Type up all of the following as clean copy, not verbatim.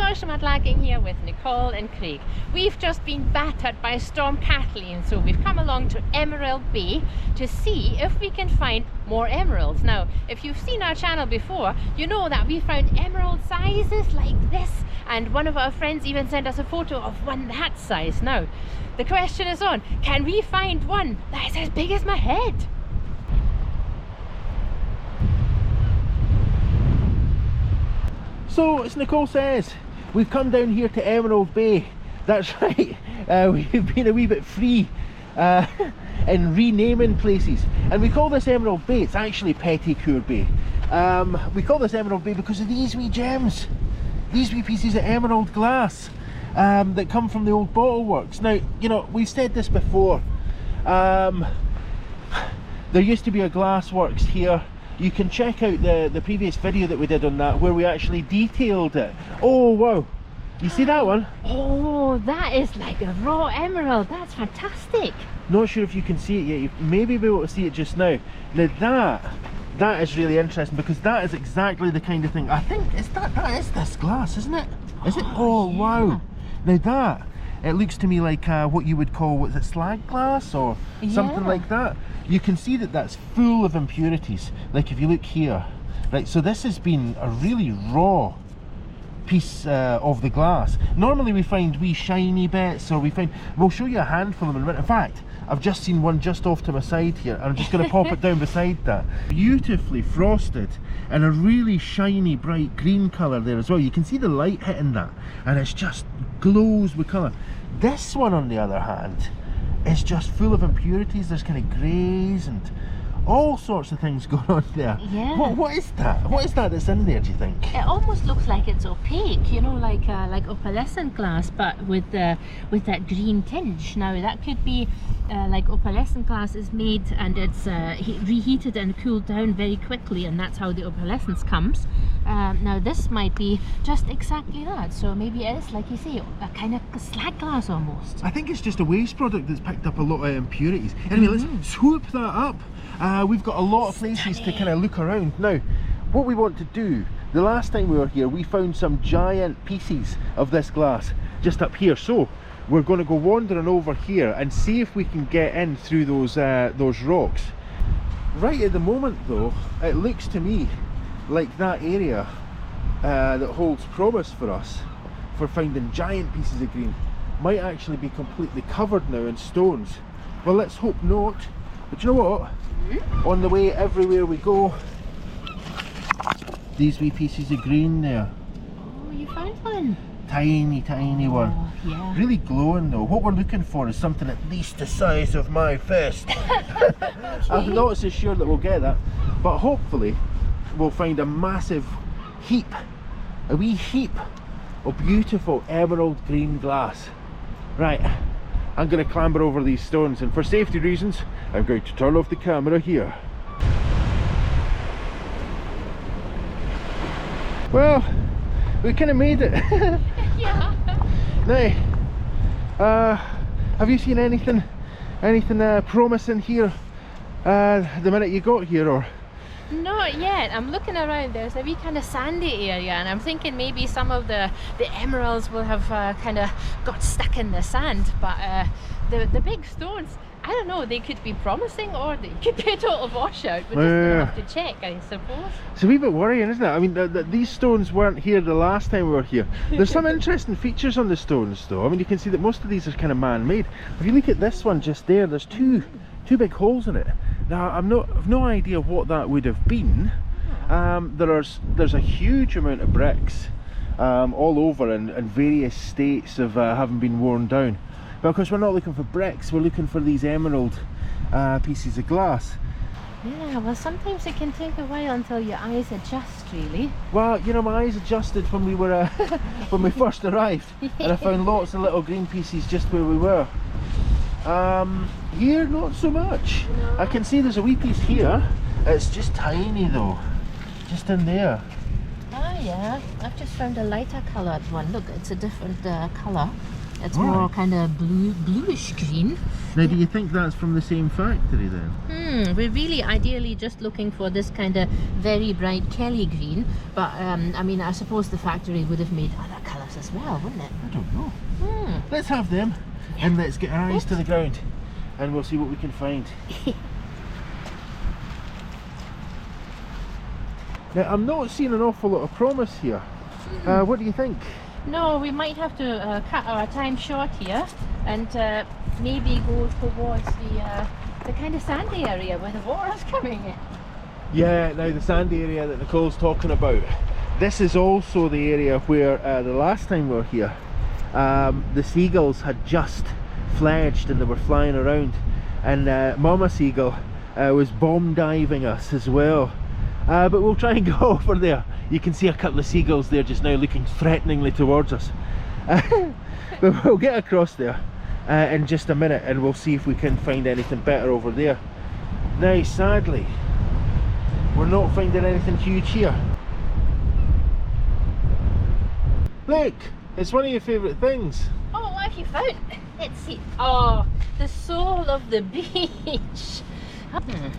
Mudlarking here with Nicole and Craig. We've just been battered by Storm Kathleen, so we've come along to Emerald Bay to see if we can find more emeralds. Now, if you've seen our channel before, you know that we found emerald sizes like this, and one of our friends even sent us a photo of one that size. Now, the question is on, can we find one that is as big as my head? So, as Nicole says, we've come down here to Emerald Bay. That's right, we've been a wee bit free in renaming places. And we call this Emerald Bay, it's actually Pettycur Bay. We call this Emerald Bay because of these wee gems. These wee pieces of emerald glass that come from the old bottle works. Now, you know, we've said this before. There used to be a glass works here. You can check out the previous video that we did on that, where we actually detailed it. Oh wow, you see that one? Oh, that is like a raw emerald. That's fantastic. Not sure if you can see it yet. You may be able to see it just now. Now that is really interesting, because that is exactly the kind of thing, I think, that is this glass, isn't it? Is it? Oh yeah. Wow. Now it looks to me like what you would call, what's it, slag glass or something like that. You can see that that's full of impurities. Like if you look here, right, so this has been a really raw piece of the glass. Normally we find wee shiny bits, or we'll show you a handful of them. In fact, I've just seen one just off to my side here, and I'm just going to pop it down beside that. Beautifully frosted and a really shiny bright green colour there as well. You can see the light hitting that, and it's just glows with colour. This one, on the other hand, is just full of impurities. There's kind of greys and all sorts of things going on there. Yeah. What is that? What is that that's in there, do you think? It almost looks like it's opaque, you know, like opalescent glass, but with that green tinge. Now that could be like opalescent glass is made and it's reheated and cooled down very quickly, and that's how the opalescence comes. Now this might be just exactly that, so maybe it is, like you say, a kind of slag glass almost. I think it's just a waste product that's picked up a lot of impurities. Anyway, let's swoop that up. We've got a lot of places to kind of look around. Now, what we want to do, the last time we were here, we found some giant pieces of this glass just up here. So we're going to go wandering over here and see if we can get in through those rocks. Right at the moment though, it looks to me like that area that holds promise for us for finding giant pieces of green might actually be completely covered now in stones. Well, let's hope not. But you know what? On the way everywhere we go, these wee pieces of green there. Oh, you found one? Tiny one. Yeah. Really glowing though. What we're looking for is something at least the size of my fist. Okay. I'm not so sure that we'll get that, but hopefully we'll find a massive heap, a wee heap of beautiful emerald green glass. Right, I'm going to clamber over these stones, and for safety reasons I'm going to turn off the camera here. Well, we kind of made it. Yeah. Now, have you seen anything promising here the minute you got here, or? Not yet. I'm looking around. There's a wee kind of sandy area, and I'm thinking maybe some of the emeralds will have kind of got stuck in the sand, but the big stones, I don't know, they could be promising or they could be a total washout. We're just going to have to check, I suppose. It's a wee bit worrying, isn't it? I mean, these stones weren't here the last time we were here. There's some interesting features on the stones though. I mean, you can see that most of these are kind of man-made. If you look at this one just there, there's two big holes in it. Now, I've no idea what that would have been. There's a huge amount of bricks all over in various states of having been worn down. But of course we're not looking for bricks, we're looking for these emerald pieces of glass. Yeah, well, sometimes it can take a while until your eyes adjust, really. Well, you know, my eyes adjusted when we were when we first arrived, and I found lots of little green pieces just where we were. Here, not so much. No. I can see there's a wee piece here. It's just tiny though, just in there. Oh yeah, I've just found a lighter coloured one. Look, it's a different colour. It's more kind of bluish green. Now, do you think that's from the same factory then? We're really ideally just looking for this kind of very bright Kelly green, but I mean, I suppose the factory would have made other colours as well, wouldn't it? I don't know. Let's have them, and let's get our eyes to the ground, and we'll see what we can find. Now, I'm not seeing an awful lot of promise here. What do you think? No, we might have to cut our time short here and maybe go towards the kind of sandy area where the water's coming in. Yeah, now the sandy area that Nicole's talking about, this is also the area where the last time we were here, the seagulls had just fledged and they were flying around, and Mama Seagull was bomb diving us as well. But we'll try and go over there. You can see a couple of seagulls there just now looking threateningly towards us. But we'll get across there in just a minute, and we'll see if we can find anything better over there. Now, sadly, we're not finding anything huge here. Look, it's one of your favourite things. Oh, what have you found? Let's see. Oh, the sole of the beach.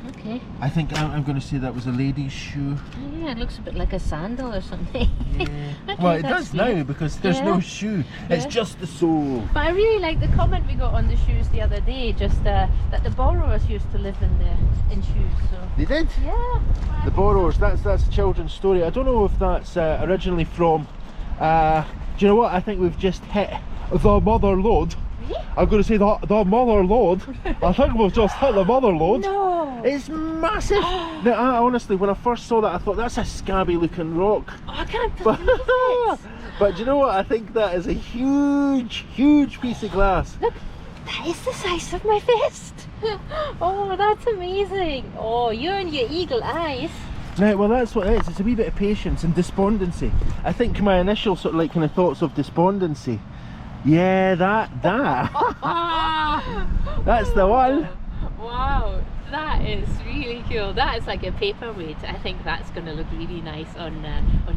Okay. I think I'm going to say that was a lady's shoe. Yeah, it looks a bit like a sandal or something. Yeah. Okay, well, it does now because there's no shoe. It's just the sole. But I really like the comment we got on the shoes the other day, just that the borrowers used to live in shoes. So They did? yeah. The Borrowers, that's a children's story. I don't know if that's originally from, do you know what, I think we've just hit the mother lode. Really? I'm going to say the mother lode. I think we've just hit the mother lode. No. It's massive. Now, honestly, when I first saw that, I thought that's a scabby looking rock. Oh, I can't believe it. But do you know what, I think that is a huge, huge piece of glass. Look, that is the size of my fist. Oh, that's amazing. Oh, you and your eagle eyes. Now, well, that's what it is. It's a wee bit of patience and despondency. I think my initial sort of like kind of thoughts of despondency. Yeah, that. That's the one. Wow, that is really cool. That is like a paperweight. I think that's going to look really nice on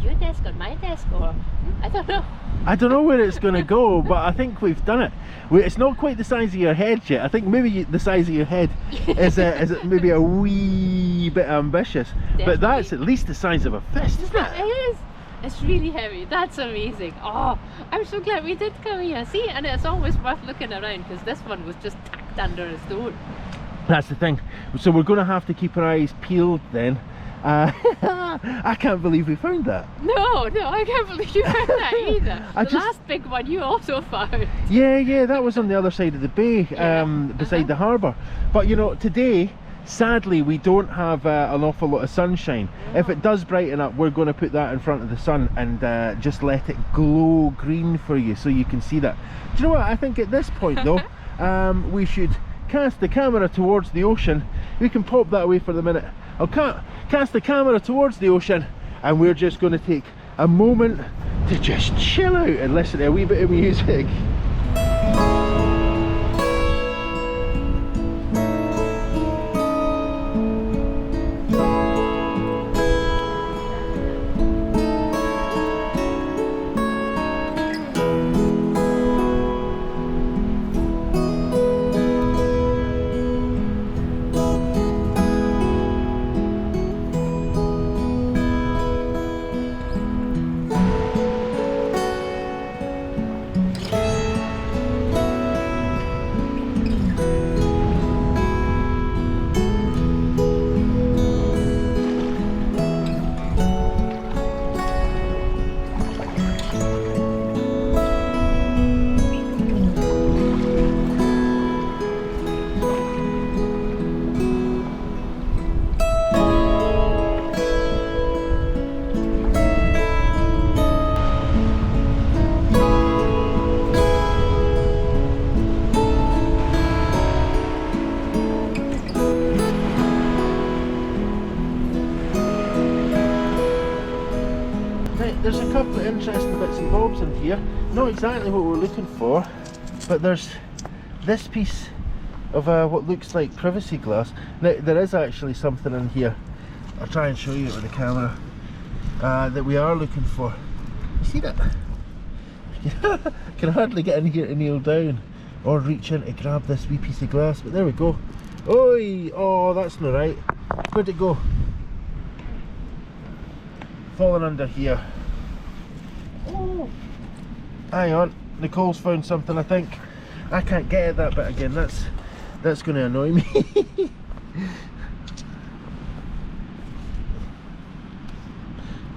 your desk, on my desk, or I don't know. I don't know where it's going to go, but I think we've done it. It's not quite the size of your head yet. I think maybe the size of your head is maybe a wee bit ambitious. Definitely. But that's at least the size of a fist, isn't it? It is. It's really heavy. That's amazing. Oh, I'm so glad we did come here. See, and it's always worth looking around because this one was just tacked under a stone. That's the thing. So we're going to have to keep our eyes peeled then. I can't believe we found that. No, I can't believe you found that either. The last big one you also found. Yeah, that was on the other side of the bay, beside the harbour. But you know, today, sadly, we don't have an awful lot of sunshine. No. If it does brighten up, we're going to put that in front of the sun and just let it glow green for you so you can see that. Do you know what? I think at this point though, we should cast the camera towards the ocean. We can pop that away for the minute. I'll cast the camera towards the ocean, and we're just going to take a moment to just chill out and listen to a wee bit of music. There's a couple of interesting bits and bobs in here. Not exactly what we're looking for, but there's this piece of what looks like privacy glass. Now, there is actually something in here. I'll try and show you it with the camera that we are looking for. You see that? I can hardly get in here to kneel down or reach in to grab this wee piece of glass, but there we go. Oi! Oh, that's not right. Where'd it go? Falling under here. Oh, Hang on, Nicole's found something, I think. I can't get at that bit again. That's going to annoy me.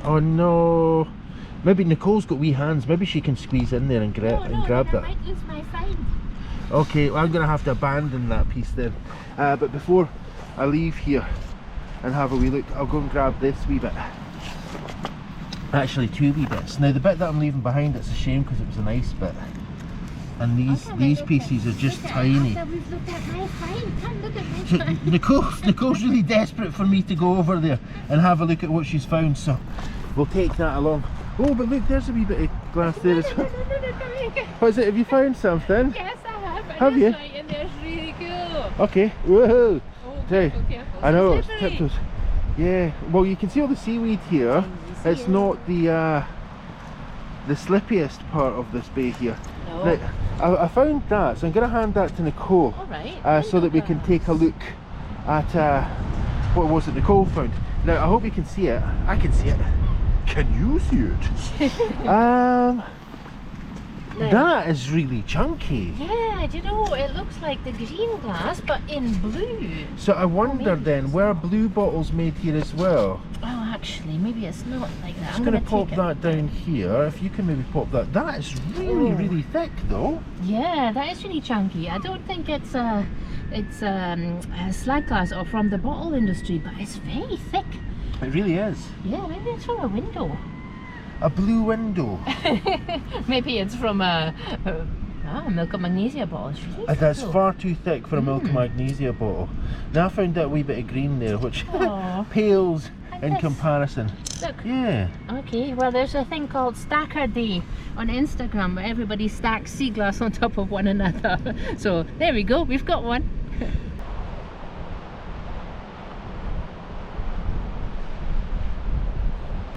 Oh no! Maybe Nicole's got wee hands. Maybe she can squeeze in there and, grab that. I might lose my find. Okay, well, I'm going to have to abandon that piece then. But before I leave here and have a wee look, I'll go and grab this wee bit. Actually, two wee bits. Now the bit that I'm leaving behind, it's a shame because it was a nice bit. And these pieces are just tiny. After we've looked at my find, come look at my So find. Nicole's really desperate for me to go over there and have a look at what she's found, so we'll take that along. Oh, but look, there's a wee bit of glass there as well. What is it? Have you found something? Yes, I have. Have you? And there's really cool. Okay. Whoa. Oh, Hey, careful. I know it's slippery. tiptoes. Yeah. Well, you can see all the seaweed here. It's not the slippiest part of this bay here. No. Now, I found that, so I'm going to hand that to Nicole. All right. So that we can take a look at what was it Nicole found. Now I hope you can see it. I can see it. Can you see it? That is really chunky. Yeah, do you know, it looks like the green glass, but in blue. So I wonder maybe then, were blue bottles made here as well? Oh, actually, maybe it's not like that. I'm going to pop that down here. If you can maybe pop that. That is really, really thick though. Yeah, that is really chunky. I don't think it's a slag glass or from the bottle industry, but it's very thick. It really is. Yeah, maybe it's from a window. A blue window. Maybe it's from a milk and magnesia bottle. It's really That's cool. far too thick for a milk and magnesia bottle. Now I found that wee bit of green there, which Aw. pales in Yes. comparison. Look. Yeah. Okay, well there's a thing called Stacker Day on Instagram where everybody stacks sea glass on top of one another. So there we go, we've got one.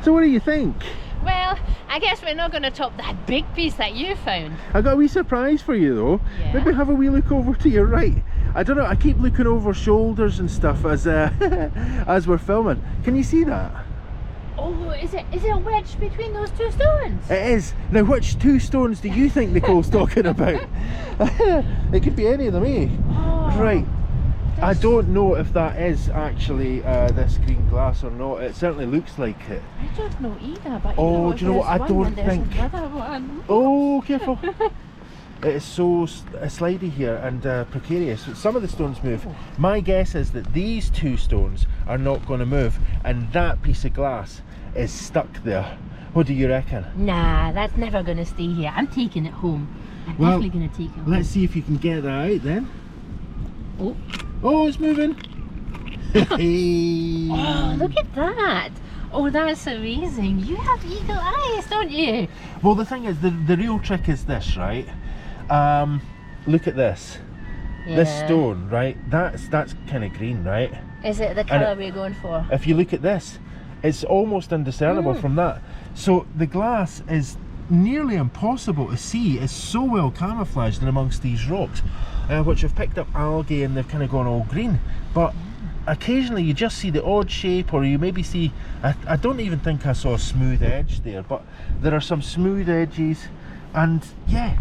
So what do you think? Well, I guess we're not going to top that big piece that you found. I got a wee surprise for you though. Yeah. Maybe have a wee look over to your right. I don't know, I keep looking over shoulders and stuff as as we're filming. Can you see that? Oh, is it a wedge between those two stones? It is. Now which two stones do you think Nicole's talking about? It could be any of them, eh? Oh, Right. I don't know if that is actually this green glass or not. It certainly looks like it. I don't know either, but Oh, you do you know what? I there's one don't and there's think- another one. Oh, careful. It is so slidey here and precarious. Some of the stones move. My guess is that these two stones are not going to move and that piece of glass is stuck there. What do you reckon? Nah, that's never going to stay here. I'm taking it home. I'm Well, definitely going to take it home. Let's see if you can get that out then. Oh. Oh, it's moving. Oh, look at that. Oh, that's amazing. You have eagle eyes, don't you? Well, the thing is, the real trick is this, right? Look at this. This Yeah. stone, right? That's kind of green, right? Is it the colour we're going for? If you look at this, it's almost indiscernible from that. So the glass is nearly impossible to see. It's so well camouflaged in amongst these rocks, which have picked up algae and they've kind of gone all green. But occasionally you just see the odd shape, or you maybe see, I don't even think I saw a smooth edge there, but there are some smooth edges. And yeah,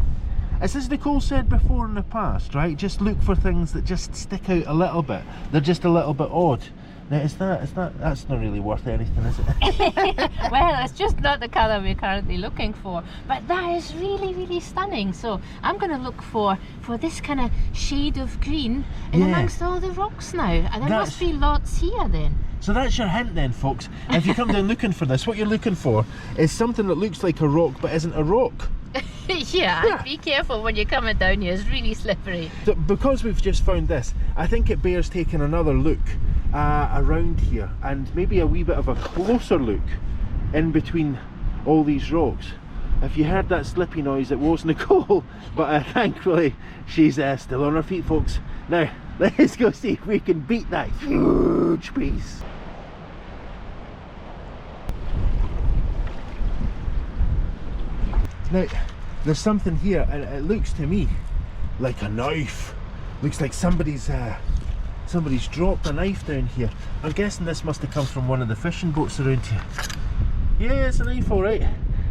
as Nicole said before in the past, right, just look for things that just stick out a little bit. They're just a little bit odd. Now that's not really worth anything, is it? Well, it's just not the colour we're currently looking for, but that is really, really stunning. So I'm going to look for this kind of shade of green in amongst all the rocks now, and there must be lots here then. So that's your hint then, folks. If you come down looking for this, what you're looking for is something that looks like a rock but isn't a rock. Yeah, be careful when you're coming down here, it's really slippery. So because we've just found this, I think it bears taking another look around here, and maybe a wee bit of a closer look in between all these rocks. If you heard that slippy noise, it was Nicole, but thankfully she's still on her feet, folks. Now let's go see if we can beat that huge piece. Now there's something here and it looks to me like a knife. Looks like somebody's Somebody's dropped a knife down here. I'm guessing this must have come from one of the fishing boats around here. Yeah, it's a knife, all right.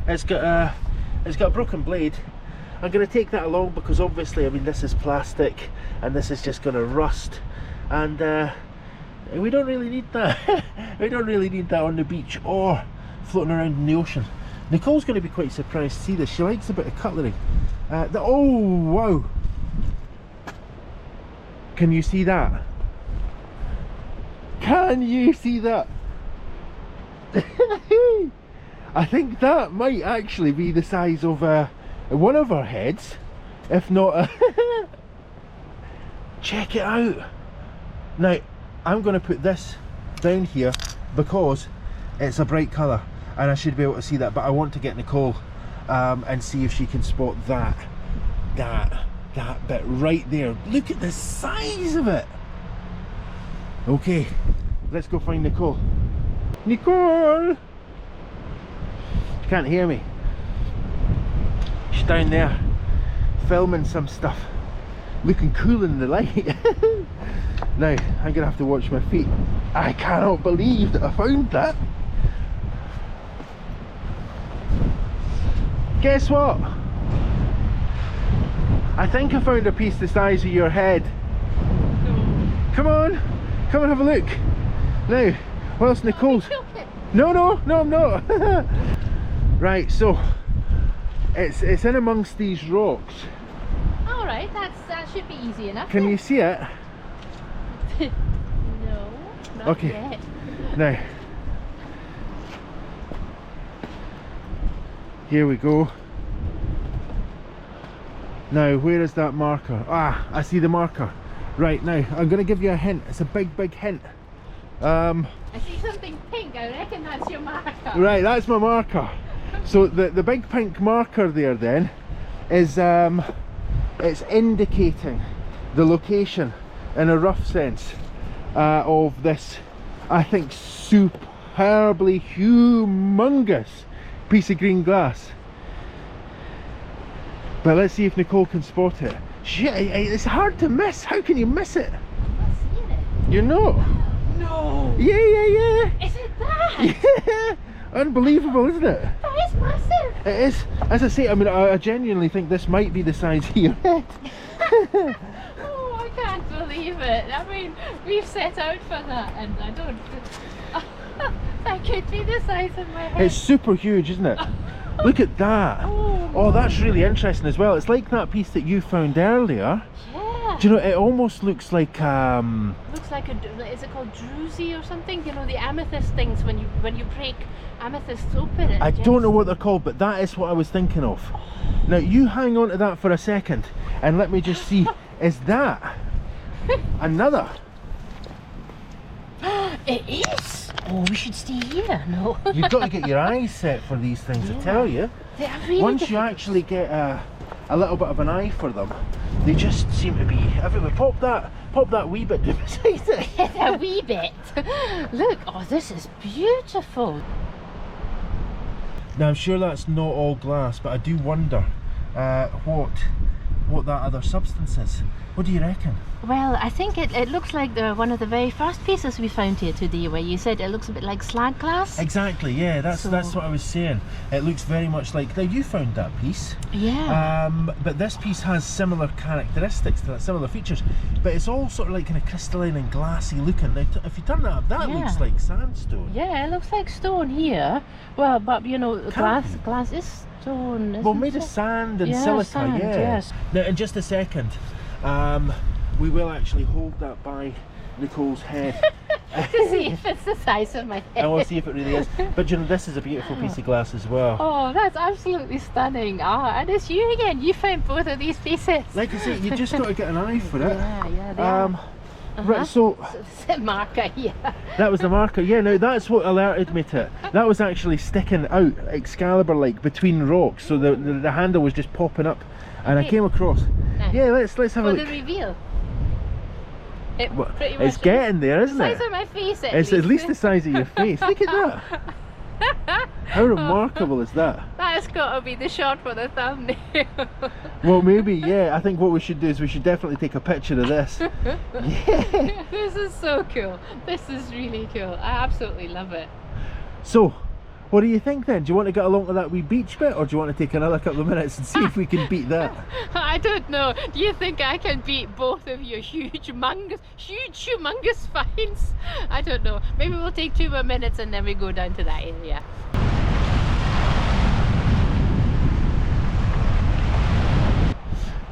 It's got a broken blade. I'm going to take that along because obviously, I mean, this is plastic and this is just going to rust, and we don't really need that. We don't really need that on the beach or floating around in the ocean. Nicole's going to be quite surprised to see this. She likes a bit of cutlery. Oh wow! Can you see that? Can you see that? I think that might actually be the size of one of our heads, if not check it out. Now I'm going to put this down here because it's a bright colour and I should be able to see that, but I want to get Nicole and see if she can spot that bit right there. Look at the size of it. Okay, let's go find Nicole. Nicole! She can't hear me. She's down there filming some stuff, looking cool in the light. Now I'm gonna have to watch my feet. I cannot believe that I found that. Guess what? I think I found a piece the size of your head. No. Come on, come and have a look. Now, whilst Nicole's... No, I'm not. Right, so it's in amongst these rocks. All right, that should be easy enough. Can you see it? No, not Okay. yet. Now, here we go. Now, where is that marker? Ah, I see the marker. Right, now, I'm going to give you a hint. It's a big hint. I see something pink. I reckon that's your marker. Right, that's my marker. So the big pink marker there then is it's indicating the location in a rough sense of this, I think, superbly humongous piece of green glass. But let's see if Nicole can spot it. Shit, it's hard to miss. How can you miss it? I'm not seeing it. You're not? No. Yeah. Is it that? Yeah. Unbelievable, isn't it? That is massive. It is. As I say, I mean, I genuinely think this might be the size of your head. Oh, I can't believe it. I mean, we've set out for that, and I don't. That could be the size of my head. It's super huge, isn't it? Look at that. Oh, that's really interesting as well. It's like that piece that you found earlier. Yeah. Do you know, it almost looks like Looks like is it called druzy or something? You know, the amethyst things when you break amethysts open. I don't know what they're called, but that is what I was thinking of. Now you hang on to that for a second and let me just see. Is that another? It is. Oh, we should stay here. No. You've got to get your eyes set for these things, I tell you. They are really Once you difficult. actually get a little bit of an eye for them, they just seem to be everywhere. Pop that wee bit beside it. A wee bit. Look, oh, this is beautiful. Now I'm sure that's not all glass, but I do wonder what that other substance is. What do you reckon? Well, I think it looks like one of the very first pieces we found here today, where you said it looks a bit like slag glass. Exactly, yeah, that's what I was saying. It looks very much like, now you found that piece. Yeah. But this piece has similar characteristics to that, similar features, but it's all sort of like kind of crystalline and glassy looking. Now, if you turn that up, that looks like sandstone. Yeah, it looks like stone here. Well, but you know, glass is stone. Well, made of sand and silica, sand, yeah. Yes. Now, in just a second, we will actually hold that by Nicole's head. To see if it's the size of my head. I want to see if it really is. But you know, this is a beautiful piece of glass as well. Oh, that's absolutely stunning. Ah, and it's you again. You found both of these pieces. Like I say, you just got to get an eye for it. Yeah, they are. Right, so it's a marker here. that was the marker. Yeah, now that's what alerted me to it. That was actually sticking out Excalibur-like between rocks, so the handle was just popping up, and I came across. Nice. Yeah, let's have a For look. the reveal. It Well, pretty it's much getting there, isn't the it? size of my face. It's at least the size of your face. Look at that. How remarkable is that? That That's gotta be the shot for the thumbnail. Well, maybe, yeah. I think what we should do is we should definitely take a picture of this. Yeah. This is so cool. This is really cool. I absolutely love it. So, what do you think then? Do you want to get along to that wee beach bit, or do you want to take another couple of minutes and see if we can beat that? I don't know. Do you think I can beat both of your huge, humongous finds? I don't know. Maybe we'll take 2 more minutes and then we go down to that area.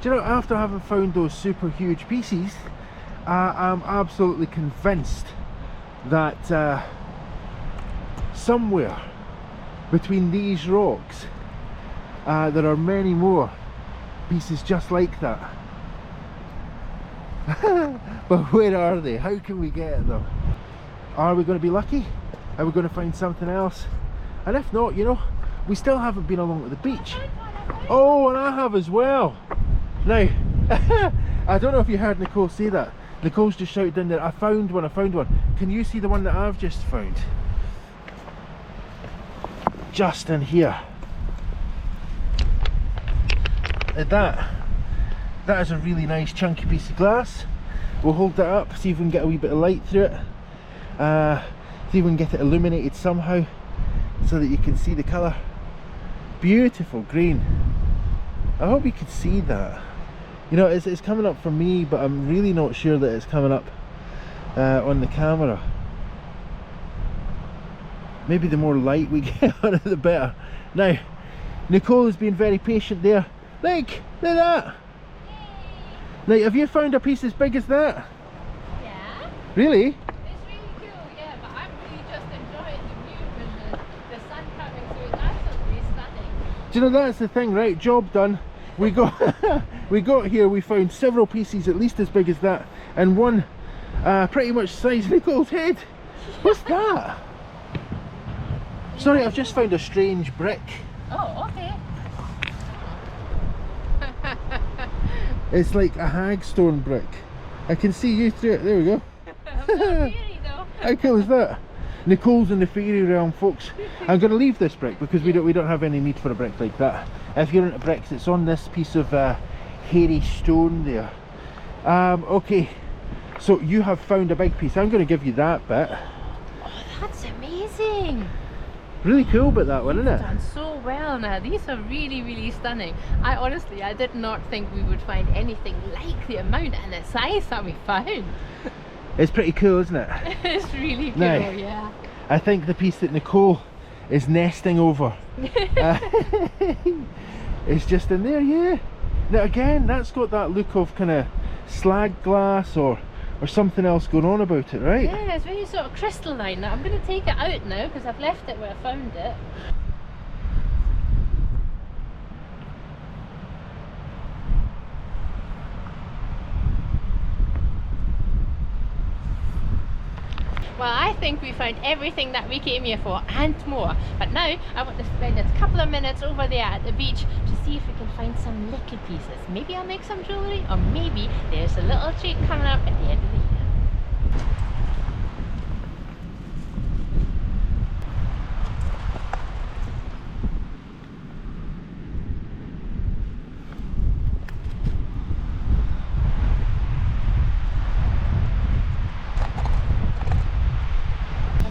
Do you know, after having found those super huge pieces, I'm absolutely convinced that somewhere between these rocks there are many more pieces just like that. But where are they? How can we get at them? Are we going to be lucky? Are we going to find something else? And if not, you know, we still haven't been along to the beach. Oh, and I have as well. Now, I don't know if you heard Nicole say that. Nicole's just shouted in there, I found one, I found one. Can you see the one that I've just found? Just in here. That is a really nice chunky piece of glass. We'll hold that up, see if we can get a wee bit of light through it. See if we can get it illuminated somehow so that you can see the colour. Beautiful green. I hope you can see that. You know, it's coming up for me, but I'm really not sure that it's coming up on the camera. Maybe the more light we get on it, the better. Now, Nicole has been very patient there. Look at that! Now, have you found a piece as big as that? Yeah. Really? It's really cool, yeah, but I'm really just enjoying the view and the sun coming through. It's absolutely stunning. Do you know, that's the thing, right? Job done. We got we got here, we found several pieces at least as big as that, and one pretty much size Nicole's head. What's that? Sorry, I've just found a strange brick. Oh, okay. It's like a hagstone brick. I can see you through it. There we go. I'm not fairy though. How cool is that? Nicole's in the fairy realm, folks. I'm going to leave this brick because we don't have any need for a brick like that. If you're into bricks, it's on this piece of hairy stone there. Okay, so you have found a big piece. I'm going to give you that bit. Oh, that's amazing. Really cool bit, that one, isn't it? Done so well now. These are really, really stunning. I did not think we would find anything like the amount and the size that we found. It's pretty cool, isn't it? It's really cool, Now, yeah. I think the piece that Nicole is nesting over is just in there, yeah. Now again, that's got that look of kind of slag glass or something else going on about it, right? Yeah, it's very sort of crystalline. Now I'm going to take it out now because I've left it where I found it. Well, I think we found everything that we came here for and more. But now I want to spend a couple of minutes over there at the beach to see if we can find some little pieces. Maybe I'll make some jewellery, or maybe there's a little treat coming up at the end of the year.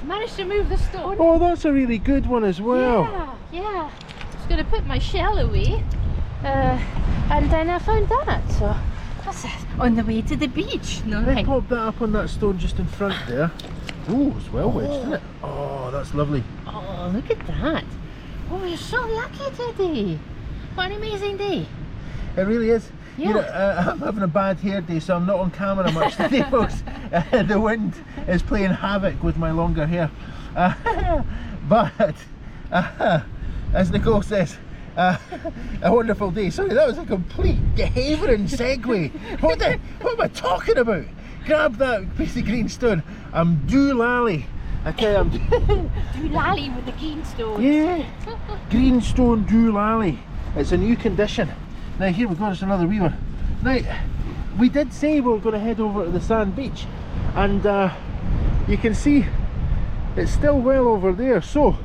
Managed to move the stone. Oh, that's a really good one as well. Yeah. Just going to put my shell away, and then I found that. So that's it. On the way to the beach. No, Let's pop that up on that stone just in front there. Oh, it's well wedged, isn't it? Oh, that's lovely. Oh, look at that. Oh, you're so lucky today. What an amazing day. It really is. Yeah. You know, I'm having a bad hair day, so I'm not on camera much today, folks. The wind is playing havoc with my longer hair. But, as Nicole says, a wonderful day. Sorry, that was a complete havering segue. What am I talking about? Grab that piece of green stone. I'm doolally. I tell you, I'm doolally with the green stone. Yeah, green stone doolally. It's a new condition. Now here we go, there's another wee one. Now, we did say we were going to head over to the sand beach, and you can see it's still well over there, so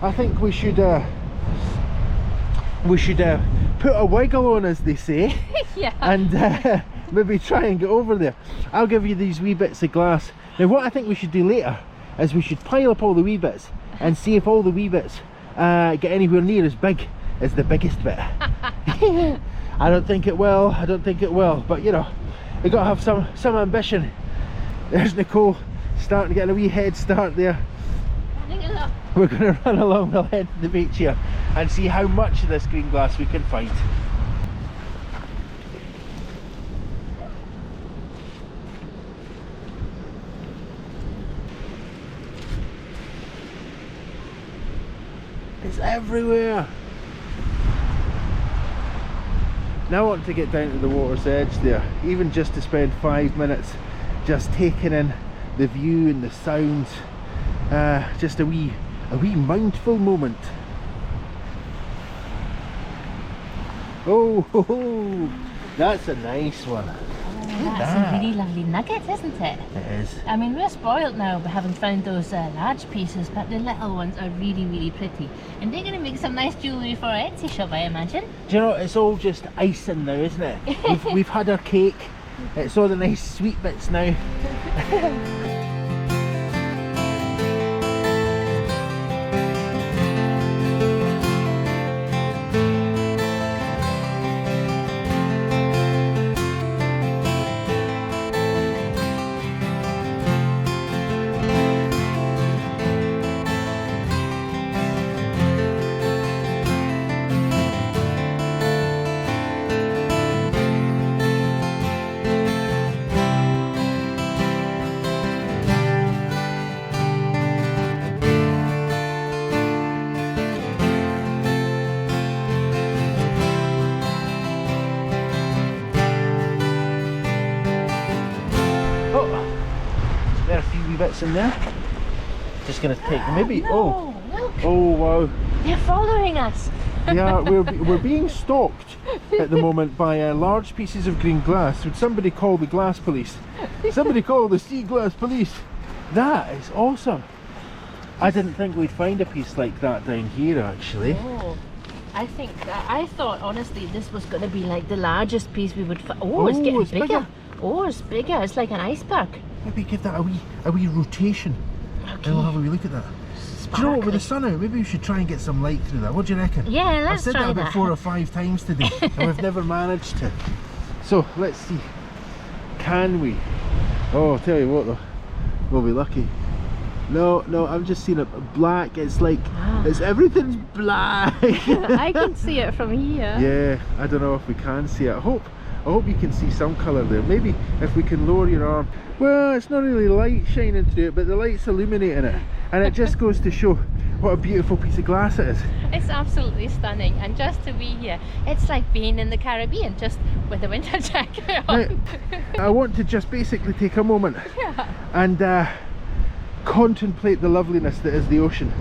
I think we should we should put a wiggle on, as they say. Yeah. And maybe try and get over there. I'll give you these wee bits of glass. Now what I think we should do later is we should pile up all the wee bits and see if all the wee bits get anywhere near as big as the biggest bit. I don't think it will, I don't think it will, but you know, we got to have some ambition. There's Nicole starting to get a wee head start there. We're going to run along the head of the beach here and see how much of this green glass we can find. It's everywhere. Now I want to get down to the water's edge there, even just to spend 5 minutes just taking in the view and the sounds. Just a wee mindful moment. Oh, ho, ho. That's a nice one. That's a really lovely nugget, isn't it? It is. I mean, we're spoiled now by having found those large pieces, but the little ones are really, really pretty. And they're going to make some nice jewellery for our Etsy shop, I imagine. Do you know, it's all just icing now, isn't it? We've had our cake. It's all the nice sweet bits now. Bits in there. Just gonna take maybe. No, look. Oh wow, They're following us. yeah, we're being stalked at the moment by large pieces of green glass. Would somebody call the glass police? Somebody call the sea glass police. That is awesome. I didn't think we'd find a piece like that down here actually. Oh, I thought honestly this was going to be like the largest piece we would find. Oh, it's getting bigger. Oh, it's bigger. It's like an iceberg. Maybe give that a wee rotation. Okay. And we'll have a wee look at that. Do you know what, with the sun out, maybe we should try and get some light through that. What do you reckon? Yeah, let's try that. I've said that about 4 or 5 times today and we've never managed to. So let's see. Can we? Oh, I'll tell you what though, we'll be lucky. No, I'm just seeing it black. It's like, it's everything's black. I can see it from here. Yeah, I don't know if we can see it. I hope you can see some colour there. Maybe if we can lower your arm. Well, it's not really light shining through it, but the light's illuminating it. And it just goes to show what a beautiful piece of glass it is. It's absolutely stunning. And just to be here, it's like being in the Caribbean, just with a winter jacket on. Now, I want to just basically take a moment and contemplate the loveliness that is the ocean.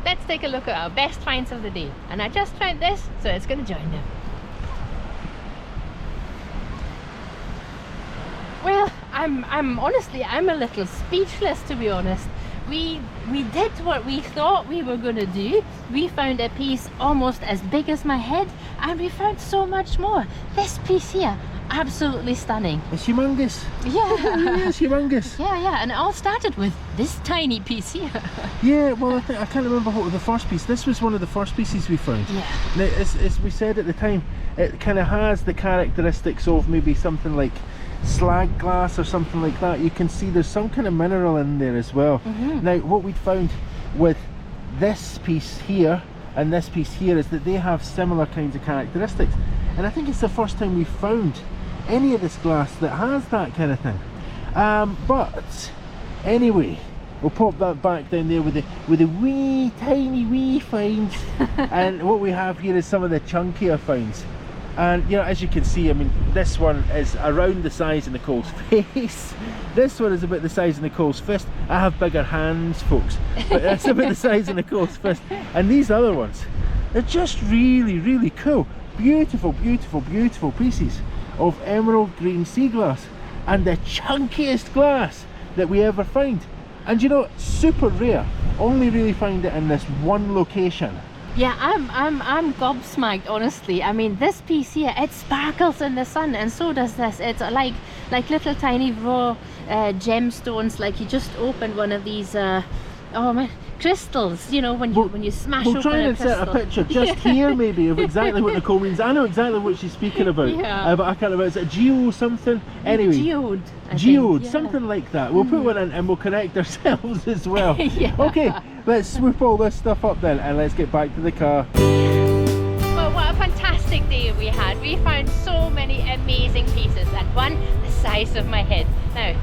Let's take a look at our best finds of the day. And I just found this, so it's going to join them. Well, I'm honestly a little speechless, to be honest. We did what we thought we were going to do. We found a piece almost as big as my head, and we found so much more. This piece here, absolutely stunning. It's humongous. Yeah. It's humongous. Yeah, and it all started with this tiny piece here. Yeah, well, I can't remember what was the first piece. This was one of the first pieces we found. Yeah. Now, as we said at the time, it kind of has the characteristics of maybe something like slag glass or something like that. You can see there's some kind of mineral in there as well. Now, what we'd found with this piece here and this piece here is that they have similar kinds of characteristics, and I think it's the first time we've found any of this glass that has that kind of thing. But anyway, we'll pop that back down there with the wee tiny wee finds. And what we have here is some of the chunkier finds. And you know, as you can see, I mean, this one is around the size of Nicole's face. This one is about the size of Nicole's fist. I have bigger hands, folks, but that's about the size of Nicole's fist. And these other ones, they're just really, really cool. Beautiful, beautiful, beautiful pieces of emerald green sea glass, and the chunkiest glass that we ever find. And you know, super rare. Only really find it in this one location. Yeah, I'm gobsmacked, honestly. I mean, this piece here, it sparkles in the sun, and so does this. It's like little tiny raw gemstones. Like you just opened one of these oh man, crystals, you know, when you smash open a crystal. We'll try and insert a picture just here maybe of exactly what Nicole means. I know exactly what she's speaking about, yeah. But I can't remember. Is it geo something? Anyway, geode, yeah. Something like that. We'll put one in and we'll correct ourselves as well. Yeah. Okay, let's swoop all this stuff up then and let's get back to the car. Well, what a fantastic day we had. We found so many amazing pieces, and one the size of my head. Now,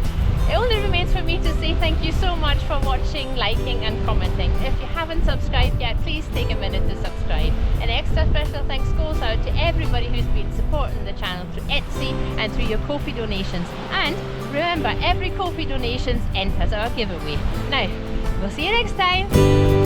it only remains for me to say thank you so much for watching, liking and commenting. If you haven't subscribed yet, please take a minute to subscribe. An extra special thanks goes out to everybody who's been supporting the channel through Etsy and through your Ko-fi donations. And remember, every Ko-fi donation enters our giveaway. Now, we'll see you next time.